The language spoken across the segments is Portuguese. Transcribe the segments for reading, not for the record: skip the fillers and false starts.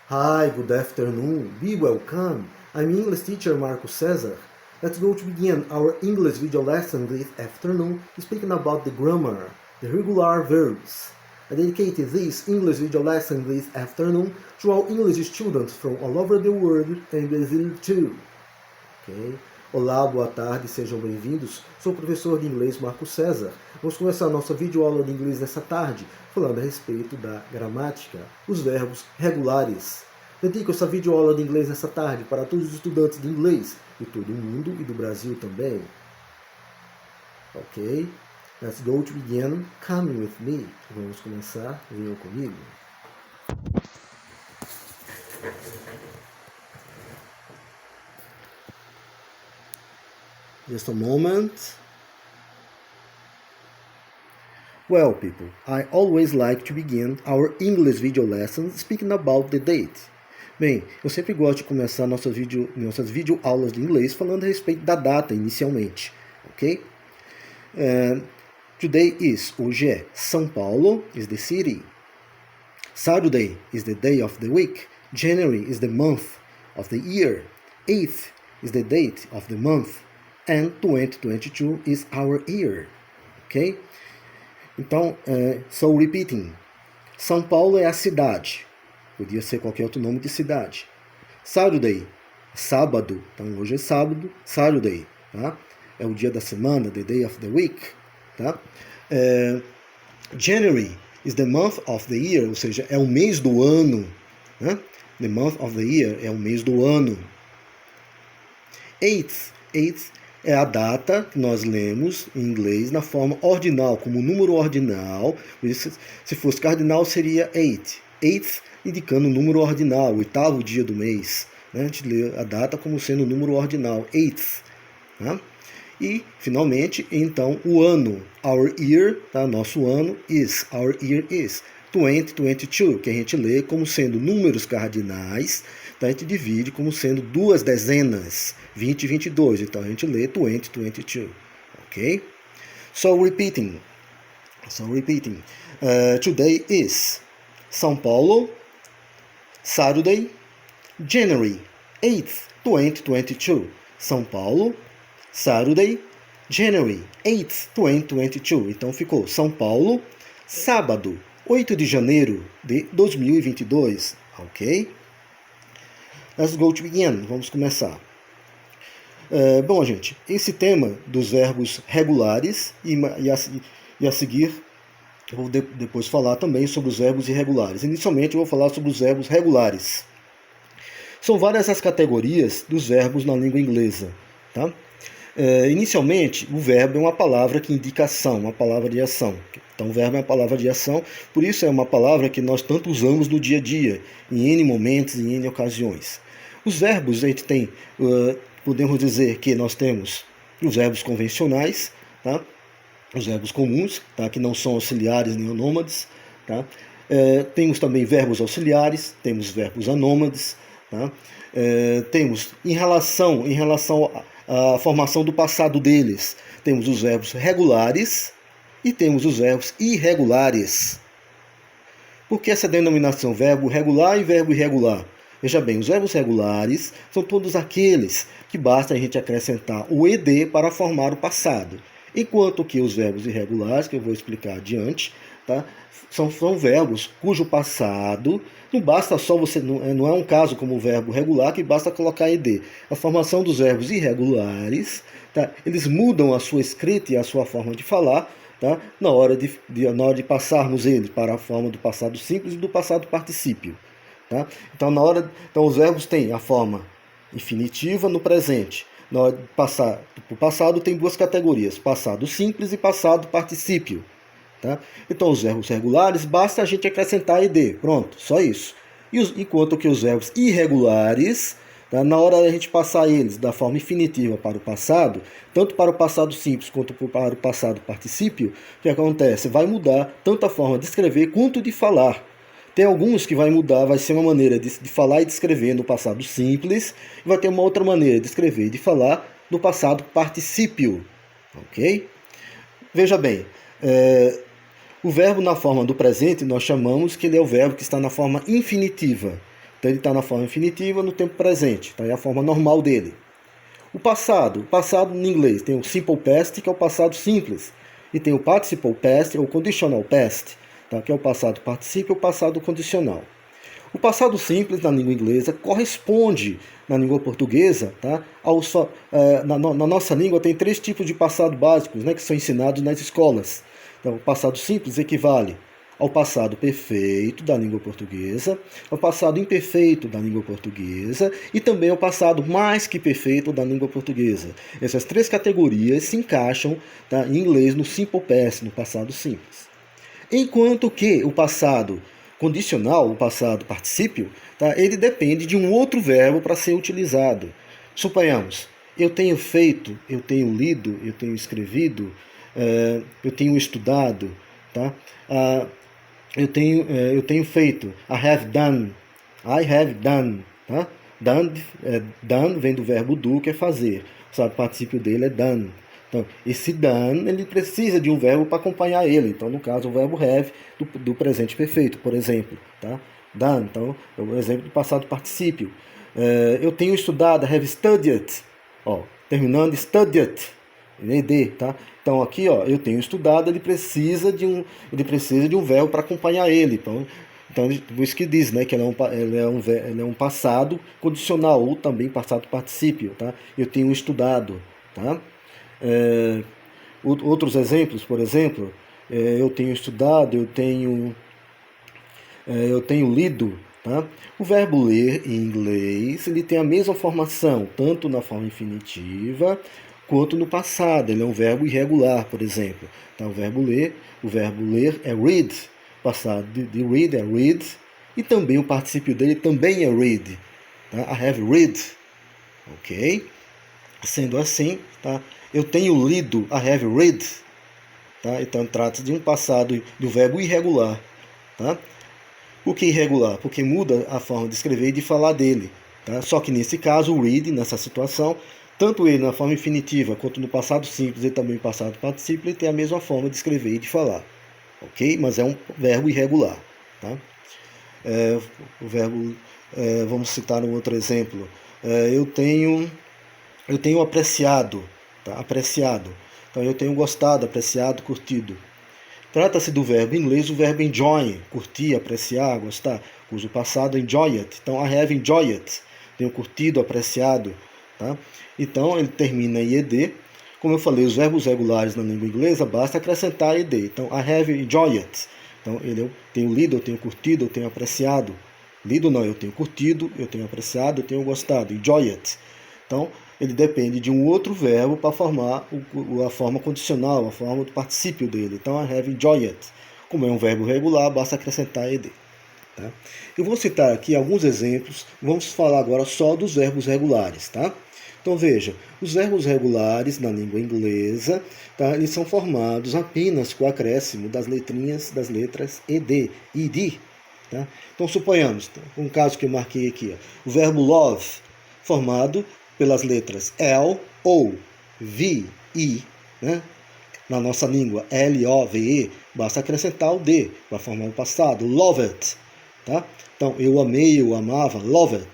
Hi, good afternoon. Be welcome. I'm English teacher Marco Cesar. Let's go to begin our English video lesson this afternoon, speaking about the grammar, the regular verbs. I dedicated this English video lesson this afternoon to all English students from all over the world and Brazil too. Okay? Olá, boa tarde, sejam bem-vindos. Sou o professor de inglês Marco Cesar. Vamos começar a nossa videoaula de inglês nessa tarde, falando a respeito da gramática, os verbos regulares. Dedico essa videoaula de inglês nessa tarde para todos os estudantes de inglês de todo o mundo e do Brasil também. Ok? Let's go to begin. Come with me. Vamos começar. Venham comigo. Just a moment. Well, people, I always like to begin our English video lessons speaking about the date. Bem, eu sempre gosto de começar nossas videoaulas de inglês falando a respeito da data inicialmente, ok? Today is, hoje é, São Paulo is the city. Saturday is the day of the week. January is the month of the year. 8th is the date of the month. And 2022 is our year, ok? Então, so repeating. São Paulo é a cidade. Podia ser qualquer outro nome de cidade. Saturday, sábado. Então, hoje é sábado, Saturday. Tá? É o dia da semana, the day of the week. Tá? January is the month of the year, ou seja, é o mês do ano. Né? The month of the year é o mês do ano. 8th é a data que nós lemos em inglês na forma ordinal, como número ordinal. Se fosse cardinal, seria 8. 8th indicando o número ordinal, o oitavo dia do mês. Né? A gente lê a data como sendo o número ordinal, 8th. Tá? E, finalmente, então, o ano, our year, tá? Nosso ano, our year is 2022, que a gente lê como sendo números cardinais, então a gente divide como sendo duas dezenas, 20 e 22, então a gente lê 2022, ok? So repeating, today is São Paulo, Saturday, January 8th, 2022, São Paulo, Saturday, January 8th, 2022, então ficou São Paulo, sábado, 8 de janeiro de 2022, ok? Let's go to begin. Vamos começar. Bom, gente, esse tema dos verbos regulares e a seguir eu vou depois falar também sobre os verbos irregulares. Inicialmente eu vou falar sobre os verbos regulares. São várias as categorias dos verbos na língua inglesa, tá? Inicialmente, o verbo é uma palavra que indica ação, uma palavra de ação. Então, o verbo é uma palavra de ação, por isso é uma palavra que nós tanto usamos no dia a dia, em N momentos e em N ocasiões. Os verbos, a gente tem, podemos dizer que nós temos os verbos convencionais, tá? Os verbos comuns, tá? Que não são auxiliares nem anômades. Tá? Temos também verbos auxiliares, temos verbos anômades. Tá? Temos, em relação à formação do passado deles, temos os verbos regulares e temos os verbos irregulares. Por que essa denominação verbo regular e verbo irregular? Veja bem, os verbos regulares são todos aqueles que basta a gente acrescentar o ed para formar o passado. Enquanto que os verbos irregulares, que eu vou explicar adiante, tá? são verbos cujo passado não basta só você, não é um caso como o verbo regular que basta colocar ed. A formação dos verbos irregulares, tá? Eles mudam a sua escrita e a sua forma de falar, tá? na hora de passarmos eles para a forma do passado simples e do passado particípio. Tá? Então os verbos têm a forma infinitiva no presente. Na hora de passar para o passado tem duas categorias, passado simples e passado particípio. Tá? Então os verbos regulares basta a gente acrescentar ed, pronto, só isso. Enquanto que os verbos irregulares, tá? Na hora da gente passar eles da forma infinitiva para o passado, tanto para o passado simples quanto para o passado particípio, o que acontece? Vai mudar tanto a forma de escrever quanto de falar. Tem alguns que vai mudar, vai ser uma maneira de falar e de escrever no passado simples, e vai ter uma outra maneira de escrever e de falar no passado particípio, ok? Veja bem, o verbo na forma do presente nós chamamos que ele é o verbo que está na forma infinitiva. Então ele está na forma infinitiva no tempo presente, tá? É a forma normal dele. O passado em inglês tem o simple past, que é o passado simples, e tem o participle past, ou conditional past, tá? Que é o passado particípio ou passado condicional. O passado simples na língua inglesa corresponde na língua portuguesa, tá? Na nossa língua tem 3 tipos de passado básicos, né, que são ensinados nas escolas. Então, o passado simples equivale ao passado perfeito da língua portuguesa, ao passado imperfeito da língua portuguesa e também ao passado mais que perfeito da língua portuguesa. Essas 3 categorias se encaixam, tá, em inglês no simple past, no passado simples. Enquanto que o passado condicional, o passado particípio, tá, ele depende de um outro verbo para ser utilizado. Suponhamos, eu tenho feito, eu tenho lido, eu tenho escrevido, eu tenho estudado, tá? Eu tenho feito. I have done. Tá? Done vem do verbo do, que é fazer. O particípio dele é done. Então, esse done, ele precisa de um verbo para acompanhar ele. Então, no caso, o verbo have do presente perfeito, por exemplo. Tá? Done. Então, é o exemplo do passado particípio. Eu tenho estudado. I have studied. Ó, terminando, studied. ED, tá? Então aqui, ó, eu tenho estudado, ele precisa de um verbo para acompanhar ele. Então por isso que diz, né, que ele é um passado condicional ou também passado particípio, tá? Eu tenho estudado, tá? Outros exemplos, por exemplo, eu tenho estudado, eu tenho lido, tá? O verbo ler em inglês, ele tem a mesma formação, tanto na forma infinitiva quanto no passado. Ele é um verbo irregular, por exemplo. Então, o verbo ler é read, passado de read é read, e também o particípio dele também é read. Tá? I have read, ok? Sendo assim, tá? Eu tenho lido, I have read, tá? Então, trata-se de um passado do verbo irregular, tá? Por que irregular? Porque muda a forma de escrever e de falar dele. Tá? Só que nesse caso, o read, nessa situação, tanto ele na forma infinitiva quanto no passado simples e também no passado particípio, ele tem a mesma forma de escrever e de falar. Ok? Mas é um verbo irregular. Tá? Vamos citar um outro exemplo. Eu tenho apreciado. Tá? Apreciado. Então eu tenho gostado, apreciado, curtido. Trata-se do verbo em inglês, o verbo enjoy, curtir, apreciar, gostar. Uso passado, enjoy it. Então, I have enjoyed it. Tenho curtido, apreciado. Tá? Então, ele termina em ed. Como eu falei, os verbos regulares na língua inglesa, basta acrescentar ed. Então, I have enjoyed it. Então, eu tenho lido, eu tenho curtido, eu tenho apreciado. Lido não, eu tenho curtido, eu tenho apreciado, eu tenho gostado. Enjoy it. Então, ele depende de um outro verbo para formar a forma condicional, a forma do particípio dele. Então, I have enjoyed it. Como é um verbo regular, basta acrescentar ed. Tá? Eu vou citar aqui alguns exemplos. Vamos falar agora só dos verbos regulares. Tá? Então, veja, os verbos regulares na língua inglesa, tá, eles são formados apenas com o acréscimo das letras ed, id. Tá? Então, suponhamos, um caso que eu marquei aqui, ó, o verbo love, formado pelas letras L, O, V, I, né? Na nossa língua, L-O-V-E, basta acrescentar o D para formar o passado, loved, tá? Então, eu amei, eu amava, loved.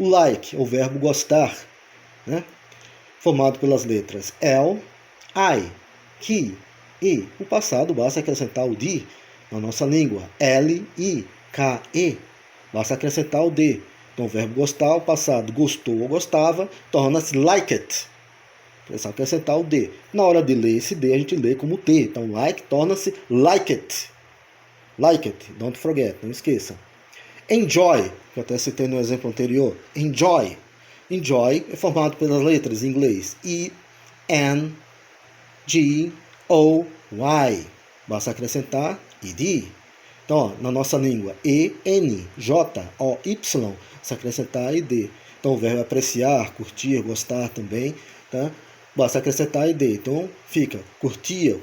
O like, o verbo gostar, né? Formado pelas letras L, I, K, E. O passado, basta acrescentar o D na nossa língua, L-I-K-E, basta acrescentar o D. Então, o verbo gostar, o passado gostou ou gostava, torna-se liked. É só acrescentar o D. Na hora de ler esse D, a gente lê como T. Então, like torna-se liked. Liked, don't forget, não esqueça. Enjoy, que eu até citei no exemplo anterior. Enjoy. Enjoy é formado pelas letras em inglês E, N, G, O, Y. Basta acrescentar id. Então, ó, na nossa língua, E, N, J, O, Y, se acrescentar id. Então, o verbo apreciar, curtir, gostar também, tá? Basta acrescentar id. Então, fica curtia,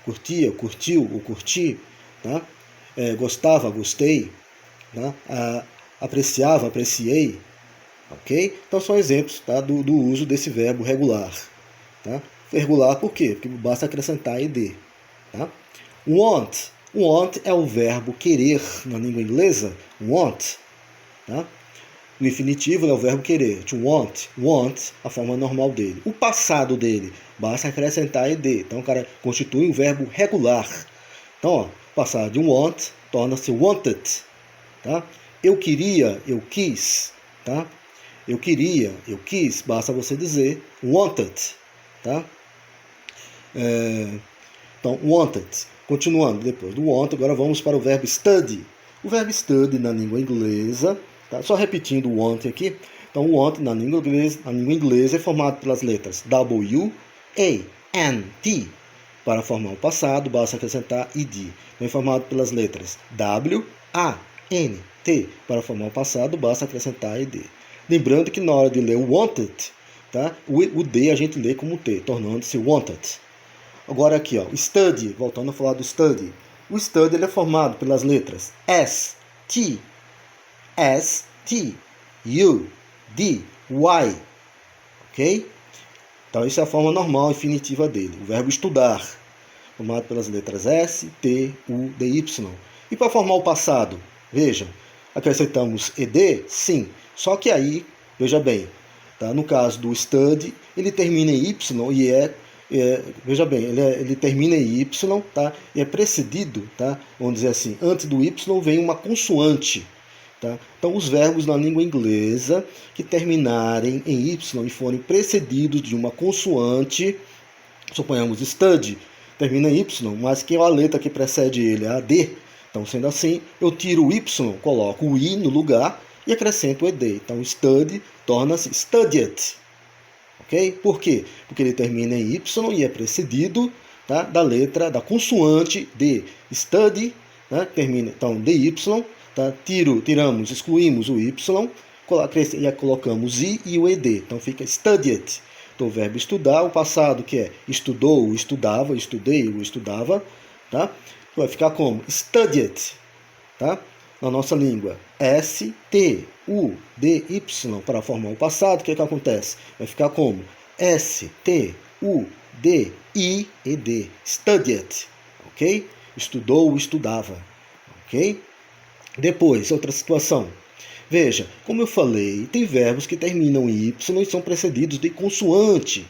curtiu ou curti, tá? Gostava, gostei, tá? Apreciava, apreciei, ok? Então, são exemplos, tá, do uso desse verbo regular, tá? Regular por quê? Porque basta acrescentar id, tá? Want. Want é o verbo querer na língua inglesa. Want. tá? O infinitivo é o verbo querer, to want, want, a forma normal dele. O passado dele, basta acrescentar ed. Então, o cara constitui um verbo regular. Então, ó, passado de want torna-se wanted, tá? Eu queria, eu quis, tá? Eu queria, eu quis, basta você dizer wanted, tá? Então, wanted. Continuando, depois do want, agora vamos para o verbo study. O verbo study na língua inglesa, tá? Só repetindo o want aqui. Então, o want na língua inglesa é formado pelas letras W, A, N, T. Para formar o passado, basta acrescentar id. Então, é formado pelas letras W, A, N, T. Para formar o passado, basta acrescentar id. Lembrando que na hora de ler o wanted, tá? O D a gente lê como T, tornando-se wanted. Agora aqui, ó, study, voltando a falar do study. O study ele é formado pelas letras S, T, U, D, Y. Ok? Então, isso é a forma normal, infinitiva dele. O verbo estudar, formado pelas letras S, T, U, D, Y. E para formar o passado, vejam, acrescentamos ed? Sim. Só que aí, veja bem, tá? No caso do study, ele termina em Y e veja bem, ele termina em Y, tá? E é precedido, tá? Vamos dizer assim, antes do Y vem uma consoante. Tá? Então, os verbos na língua inglesa que terminarem em Y e forem precedidos de uma consoante, suponhamos study, termina em Y, mas que é a letra que precede ele é a D. Então, sendo assim, eu tiro o Y, coloco o I no lugar e acrescento o ED. Então, study torna-se studied. Ok? Por quê? Porque ele termina em Y e é precedido, tá, da letra, da consoante D. Study, né, termina, então, DY, tá, tiramos, excluímos o Y, e colocamos I e o ED. Então, fica studied. Então, o verbo estudar, o passado que é estudou, estudava, estudei, ou estudava, tá? Vai ficar como? Studied, tá? Na nossa língua. S-T-U-D-Y para formar o passado, o que acontece? Vai ficar como? S-T-U-D-I-E-D. Studied, ok? Estudou, estudava, ok? Depois, outra situação. Veja, como eu falei, tem verbos que terminam em Y e são precedidos de consoante.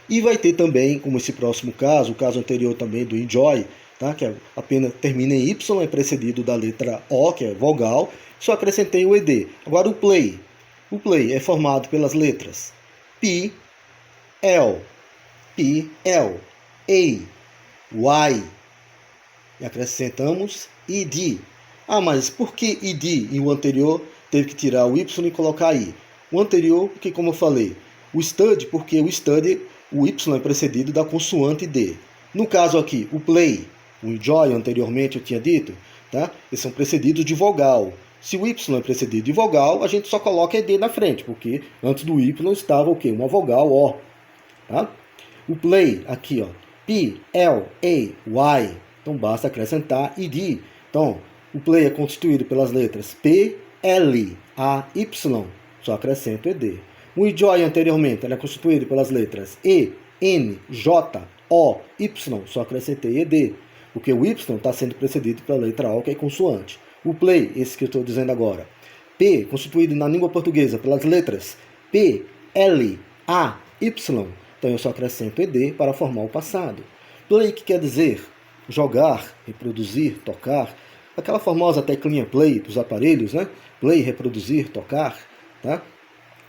E vai ter também, como esse próximo caso, o caso anterior também do enjoy, tá? Que apenas termina em Y, é precedido da letra O, que é vogal, só acrescentei o ED. Agora o play. O play é formado pelas letras P, L, A, Y. E acrescentamos ID. Ah, mas por que ID e o anterior teve que tirar o Y e colocar I? O anterior, porque como eu falei, o study, porque o study, o Y é precedido da consoante D. No caso aqui, o play, o enjoy anteriormente eu tinha dito, tá? Eles são precedidos de vogal. Se o Y é precedido de vogal, a gente só coloca ED na frente, porque antes do Y estava o quê? Uma vogal O. Tá? O play, aqui, ó, P, L, A, Y. Então basta acrescentar ID. Então, o play é constituído pelas letras P, L, A, Y. Só acrescento ED. O enjoy anteriormente é constituído pelas letras E, N, J, O, Y. Só acrescentei ED. Porque o Y está sendo precedido pela letra O, que é consoante. O play, esse que eu estou dizendo agora. P, constituído na língua portuguesa pelas letras P, L, A, Y. Então eu só acrescento ED para formar o passado. Play, que quer dizer jogar, reproduzir, tocar. Aquela famosa teclinha play dos aparelhos, né? Play, reproduzir, tocar, tá?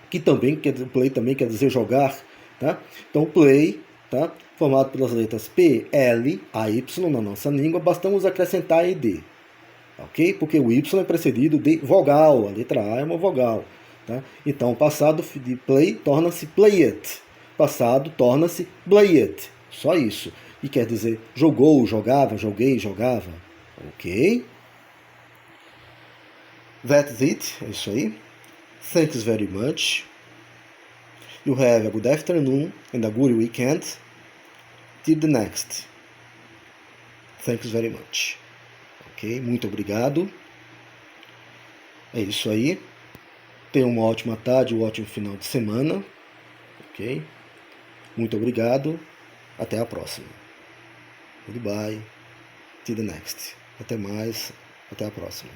Que também play também quer dizer jogar, tá? Então play, tá? Formado pelas letras P, L, A, Y na nossa língua, bastamos acrescentar ED. Ok? Porque o Y é precedido de vogal, a letra A é uma vogal, tá? Então o passado de play torna-se played. Passado torna-se played. Só isso. E quer dizer jogou, jogava, joguei, jogava. Ok? That's it. É isso aí. Thanks very much. You have a good afternoon and a good weekend. Till the next. Thanks very much. Ok? Muito obrigado. É isso aí. Tenha uma ótima tarde, um ótimo final de semana. Ok? Muito obrigado. Até a próxima. Goodbye. Till the next. Até mais. Até a próxima.